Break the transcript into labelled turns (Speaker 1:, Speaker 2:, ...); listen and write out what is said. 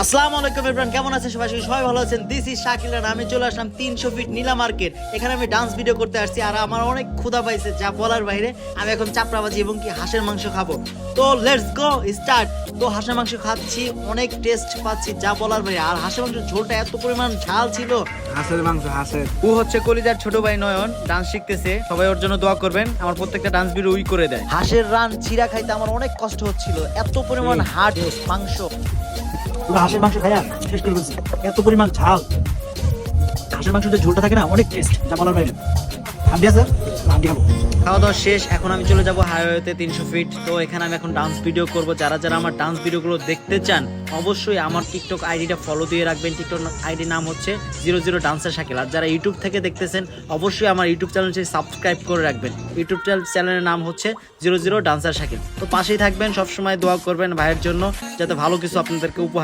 Speaker 1: আসসালামু আলাইকুম এভরিওয়ান, কেমন আছেন সবাই? সবাই ভালো আছেন? This is Shakil Rana. আমি চলে আসলাম 300 ফিট নীলা মার্কেট। এখানে আমি ডান্স ভিডিও করতে আসছি আর আমার অনেক ক্ষুধা পাইছে যা বলার বাইরে। আমি এখন চাপড়াবাজি এবং কি হাঁসের মাংস খাবো। তো লেটস গো স্টার্ট। তো হাঁসের মাংস খাচ্ছি, অনেক টেস্ট পাচ্ছি যা বলার বাইরে। আর হাঁসের মাংসের ঝোলটা এত পরিমাণ ঝাল ছিল।
Speaker 2: হাঁসের মাংস হাঁসের
Speaker 1: ও হচ্ছে কলিজার ছোট ভাই নয়ন, ডান্স শিখতেছে। সবাই ওর জন্য দোয়া করবেন। আমার প্রত্যেকটা ডান্স ভিডিও উই করে দেয়। হাঁসের রান চিরা খাইতে আমার অনেক কষ্ট হচ্ছিল, এত পরিমাণ হার্ড মাংস।
Speaker 3: পুরো হাঁসের মাংস খাইয়া শেষ করে ফেলছি। এত পরিমাণ ঝাল, হাঁসের মাংস যে ঝোলটা থাকে না, অনেক টেস্ট যা বলার বাইরে। হান্ডি আছে, হান্ডি খাবো।
Speaker 1: খাওয়া দাওয়া শেষ, এখন আমি চলে যাব হাইওয়েতে 300 ফিট। তো এখানে আমি এখন ডান্স ভিডিও করব। যারা যারা আমার ডান্স ভিডিওগুলো দেখতে চান অবশ্যই আমার টিকটক আইডিটা ফলো দিয়ে রাখবেন। টিকটক আইডি নাম হচ্ছে 00 ডান্সার শাকিল। আর যারা ইউটিউব থেকে দেখতেছেন অবশ্যই আমার ইউটিউব চ্যানেলটি সাবস্ক্রাইব করে রাখবেন। ইউটিউব চ্যানেলের নাম হচ্ছে 00 ডান্সার শাকিল। তো পাশেই থাকবেন, সবসময় দোয়া করবেন ভাইয়ের জন্য যাতে ভালো কিছু আপনাদেরকে উপহার